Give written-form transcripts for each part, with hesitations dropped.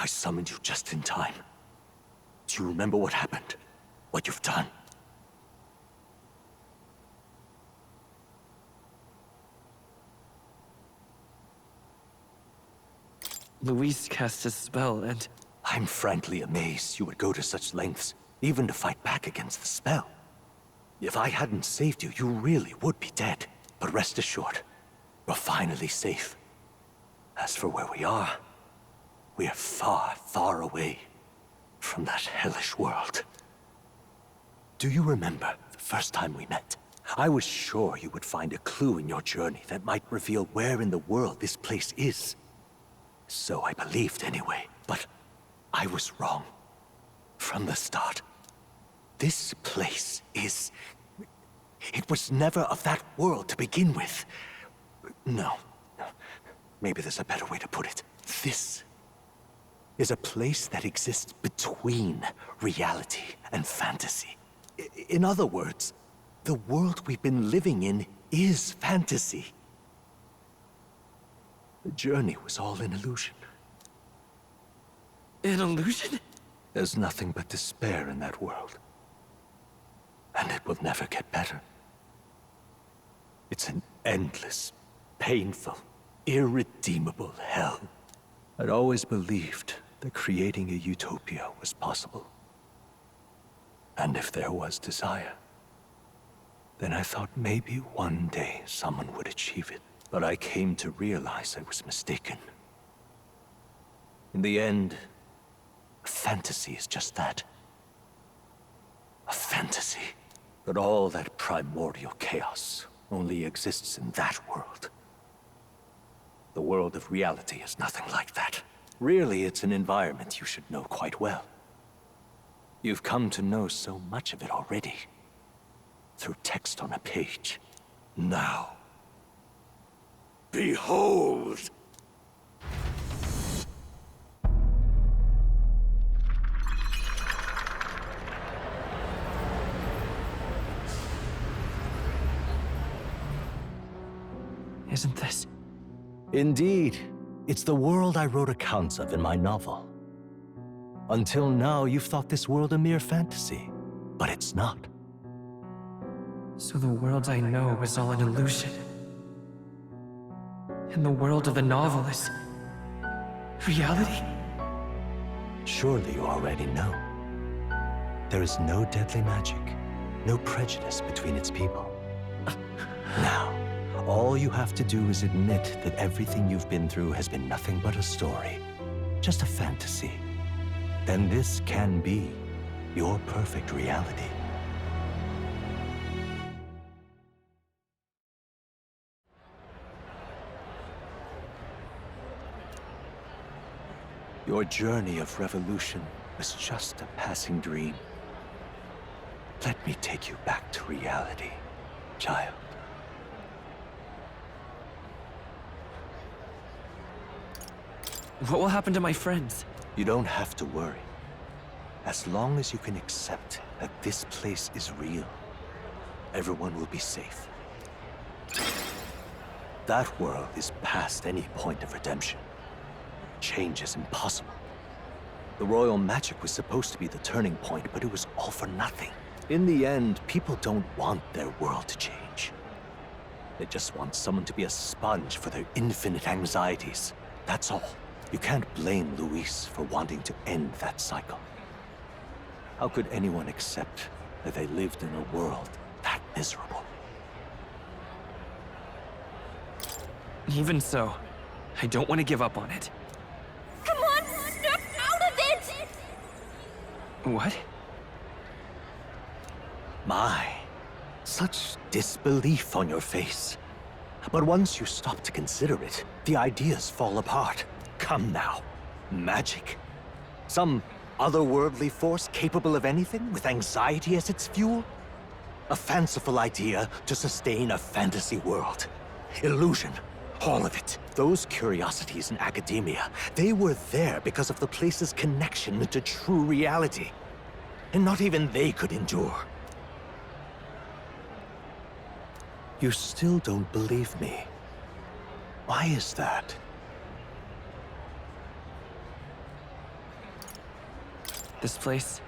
I summoned you just in time. Do you remember what happened? What you've done? Luis cast a spell and... I'm frankly amazed you would go to such lengths, even to fight back against the spell. If I hadn't saved you, you really would be dead. But rest assured, we're finally safe. As for where we are far, far away from that hellish world. Do you remember the first time we met? I was sure you would find a clue in your journey that might reveal where in the world this place is. So I believed anyway, but I was wrong. From the start. This place is... It was never of that world to begin with. No. Maybe there's a better way to put it. This is a place that exists between reality and fantasy. In other words, the world we've been living in is fantasy. The journey was all an illusion. An illusion? There's nothing but despair in that world. And it will never get better. It's an endless, painful, irredeemable hell. I'd always believed that creating a utopia was possible. And if there was desire, then I thought maybe one day someone would achieve it. But I came to realize I was mistaken. In the end, fantasy is just that. A fantasy. But all that primordial chaos only exists in that world. The world of reality is nothing like that. Really, it's an environment you should know quite well. You've come to know so much of it already. Through text on a page. Now, behold! Isn't this? Indeed. It's the world I wrote accounts of in my novel. Until now, you've thought this world a mere fantasy. But it's not. So the world I know is all an illusion. And the world of the novel is... reality? Surely you already know. There is no deadly magic, no prejudice between its people. Now, all you have to do is admit that everything you've been through has been nothing but a story, just a fantasy. Then this can be your perfect reality. Your journey of revolution was just a passing dream. Let me take you back to reality, child. What will happen to my friends? You don't have to worry. As long as you can accept that this place is real, everyone will be safe. That world is past any point of redemption. Change is impossible. The royal magic was supposed to be the turning point, but it was all for nothing. In the end, people don't want their world to change. They just want someone to be a sponge for their infinite anxieties. That's all. You can't blame Luis for wanting to end that cycle. How could anyone accept that they lived in a world that miserable? Even so, I don't want to give up on it. Come on, snap out of it! What? My, such disbelief on your face. But once you stop to consider it, the ideas fall apart. Come now. Magic? Some otherworldly force capable of anything with anxiety as its fuel? A fanciful idea to sustain a fantasy world. Illusion. All of it. Those curiosities in academia, they were there because of the place's connection to true reality. And not even they could endure. You still don't believe me. Why is that? This place,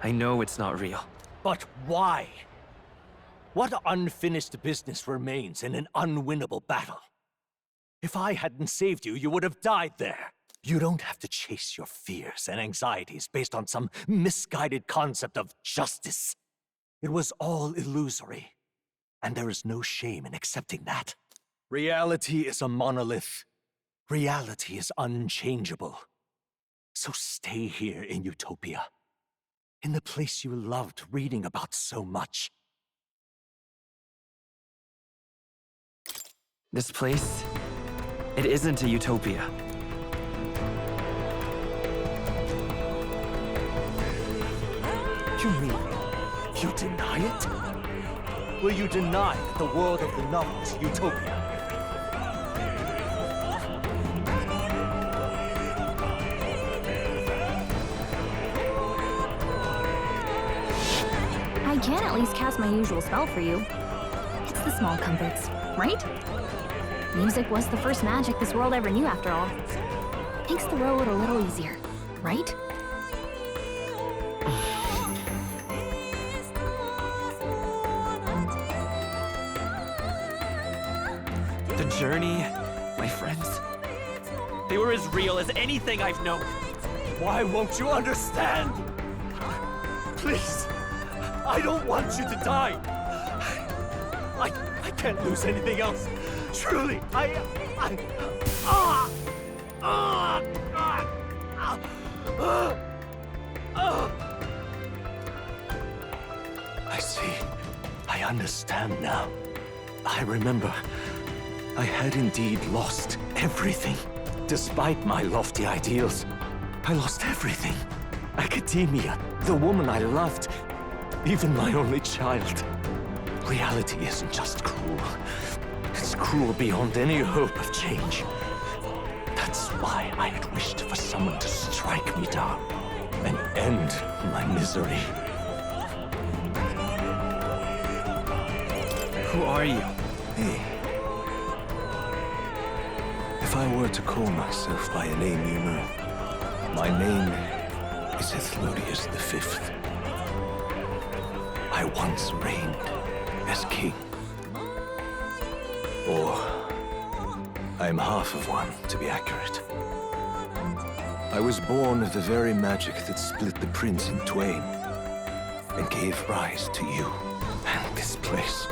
I know it's not real. But why? What unfinished business remains in an unwinnable battle? If I hadn't saved you, you would have died there. You don't have to chase your fears and anxieties based on some misguided concept of justice. It was all illusory, and there is no shame in accepting that. Reality is a monolith. Reality is unchangeable. So stay here in Utopia, in the place you loved reading about so much. This place, it isn't a utopia. You mean, you deny it? Will you deny that the world of the novel is utopia? I can at least cast my usual spell for you. It's the small comforts, right? Music was the first magic this world ever knew, after all. Makes the road a little easier, right? The journey, my friends, they were as real as anything I've known. Why won't you understand? Please, I don't want you to die. I can't lose anything else. Truly, I see. I understand now. I remember. I had indeed lost everything. Despite my lofty ideals, I lost everything. Academia, the woman I loved, even my only child. Reality isn't just cruel. It's cruel beyond any hope of change. That's why I had wished for someone to strike me down and end my misery. Who are you? Hey. If I were to call myself by a name you know, my name is Ethlodius V. I once reigned as king. Or, I'm half of one, to be accurate. I was born of the very magic that split the prince in twain and gave rise to you and this place.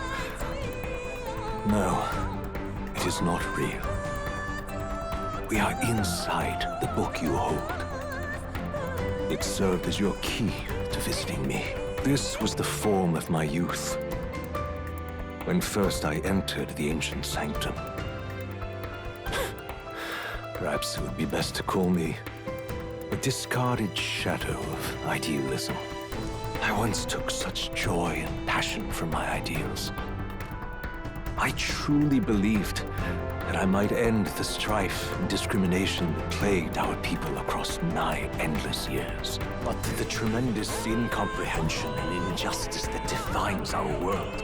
No, it is not real. We are inside the book you hold. It served as your key to visiting me. This was the form of my youth, when first I entered the ancient sanctum. Perhaps it would be best to call me a discarded shadow of idealism. I once took such joy and passion from my ideals. I truly believed that I might end the strife and discrimination that plagued our people across nigh endless years. But the tremendous incomprehension and injustice that defines our world,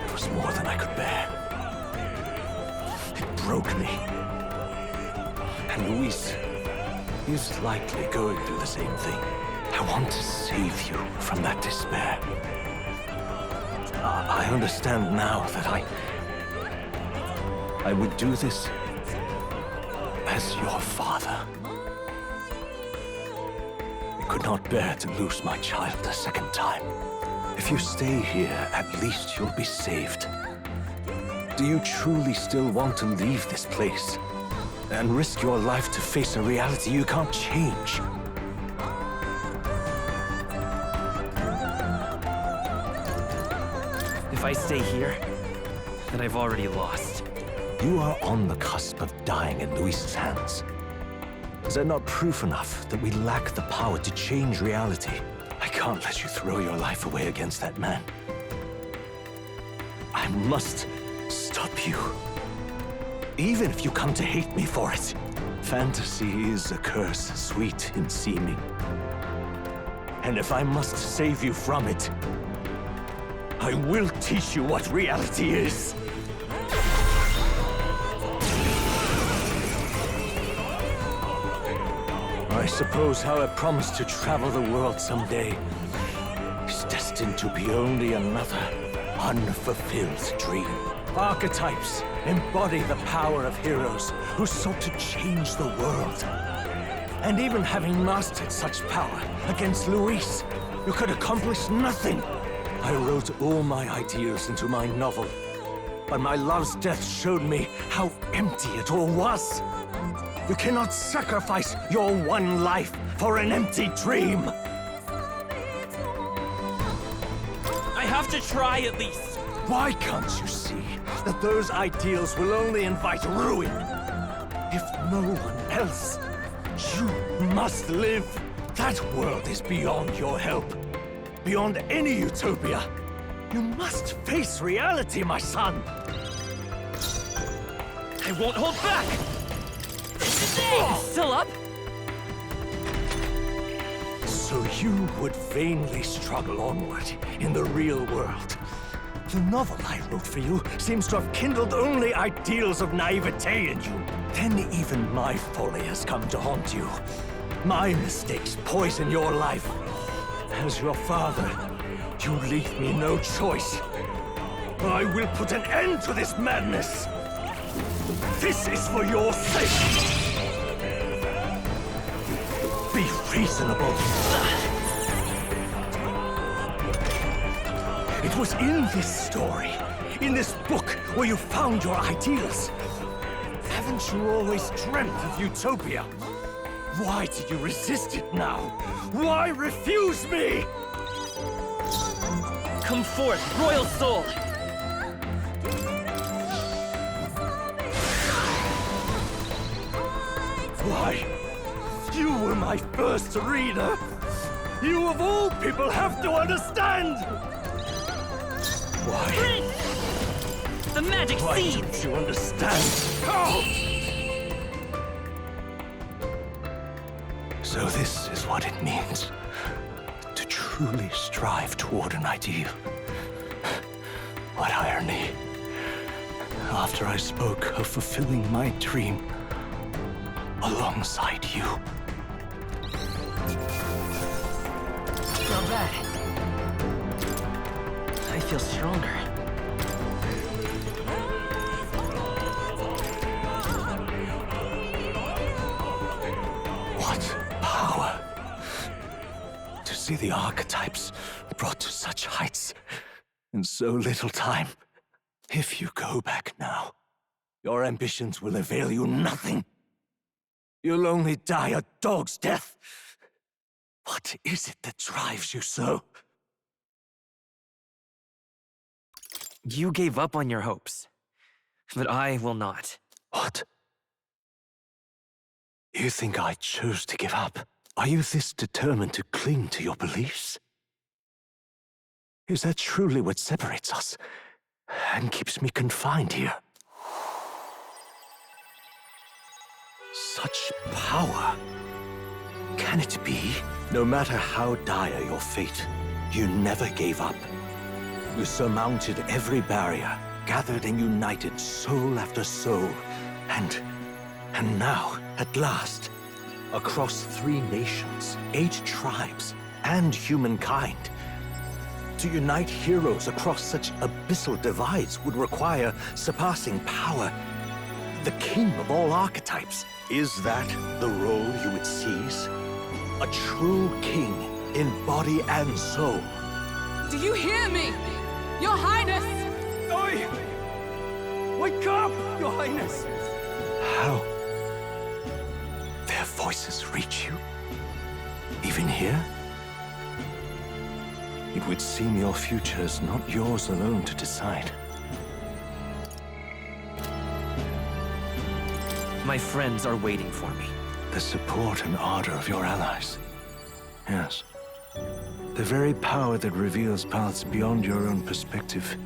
it was more than I could bear. It broke me. And Luis is likely going through the same thing. I want to save you from that despair. I understand now that I would do this as your father. I could not bear to lose my child a second time. If you stay here, at least you'll be saved. Do you truly still want to leave this place and risk your life to face a reality you can't change? If I stay here, then I've already lost. You are on the cusp of dying in Luis's hands. Is that not proof enough that we lack the power to change reality? I can't let you throw your life away against that man. I must stop you. Even if you come to hate me for it. Fantasy is a curse, sweet in seeming. And if I must save you from it, I will teach you what reality is. I I suppose our promise to travel the world someday is destined to be only another unfulfilled dream. Archetypes embody the power of heroes who sought to change the world. And even having mastered such power against Luis, you could accomplish nothing. I wrote all my ideals into my novel, but my love's death showed me how empty it all was. You cannot sacrifice your one life for an empty dream. I have to try at least. Why can't you see that those ideals will only invite ruin? If no one else, you must live. That world is beyond your help. Beyond any utopia. You must face reality, my son. I won't hold back! Still up? So you would vainly struggle onward in the real world. The novel I wrote for you seems to have kindled only ideals of naivete in you. Then even my folly has come to haunt you. My mistakes poison your life. As your father, you leave me no choice. I will put an end to this madness. This is for your sake. Be reasonable. It was in this story, in this book, where you found your ideals. Haven't you always dreamt of utopia? Why do you resist it now? Why refuse me? Come forth, royal soul! Why? You were my first reader. You of all people have to understand. Why? Prince! The magic Why seed! don't you understand? How? So this is what it means to truly strive toward an ideal. What irony. After I spoke of fulfilling my dream alongside you. Not bad. I feel stronger. What power! To see the archetypes brought to such heights in so little time. If you go back now, your ambitions will avail you nothing. You'll only die a dog's death. What is it that drives you so? You gave up on your hopes, but I will not. What? You think I chose to give up? Are you this determined to cling to your beliefs? Is that truly what separates us and keeps me confined here? Such power. Can it be? No matter how dire your fate, you never gave up. You surmounted every barrier, gathered and united soul after soul, and now, at last, across 3 nations, 8 tribes, and humankind. To unite heroes across such abyssal divides would require surpassing power. The king of all archetypes. Is that the role you would seize? A true king in body and soul. Do you hear me? Your Highness! Oi! Wake up, Your Highness! How? Their voices reach you? Even here? It would seem your future is not yours alone to decide. My friends are waiting for me. The support and ardor of your allies. Yes. The very power that reveals paths beyond your own perspective.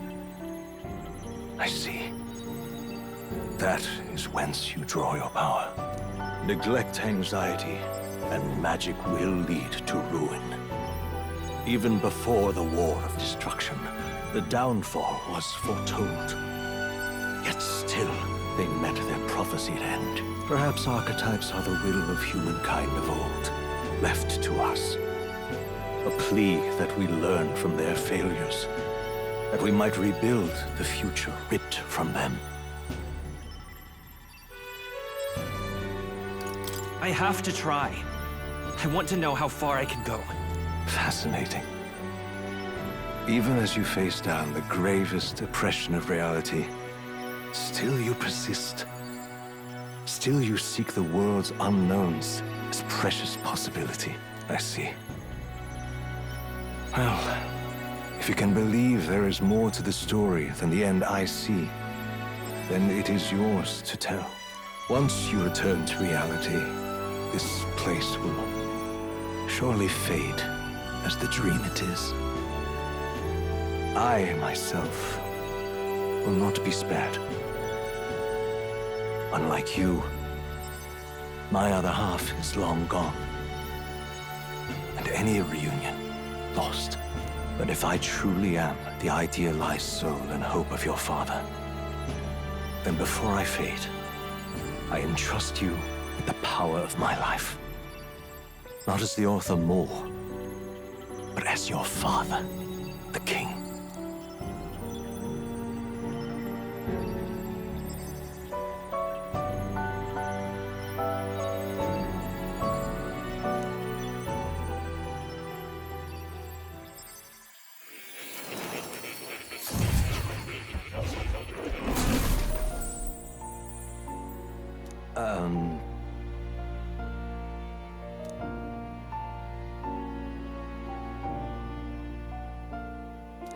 I see. That is whence you draw your power. Neglect anxiety, and magic will lead to ruin. Even before the War of Destruction, the downfall was foretold. Yet still, they met their prophesied end. Perhaps archetypes are the will of humankind of old, left to us. A plea that we learn from their failures, that we might rebuild the future ripped from them. I have to try. I want to know how far I can go. Fascinating. Even as you face down the gravest oppression of reality, still you persist. Still you seek the world's unknowns as precious possibility. I see. Well, if you can believe there is more to the story than the end I see, then it is yours to tell. Once you return to reality, this place will surely fade as the dream it is. I, myself, will not be spared. Unlike you, my other half is long gone. And any reunion, lost. But if I truly am the idealized soul and hope of your father, then before I fade, I entrust you with the power of my life. Not as the author more, but as your father, the king.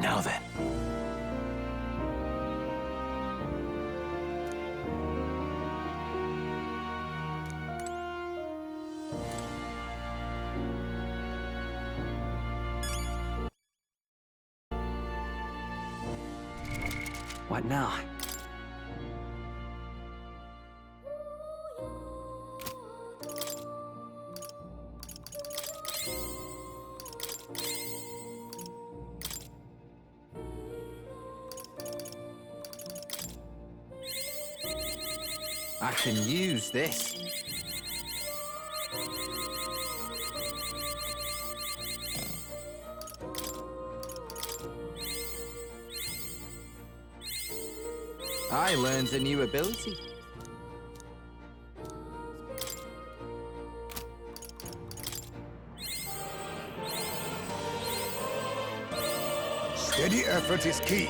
Now then. What now? I can use this. I learned a new ability. Steady effort is key.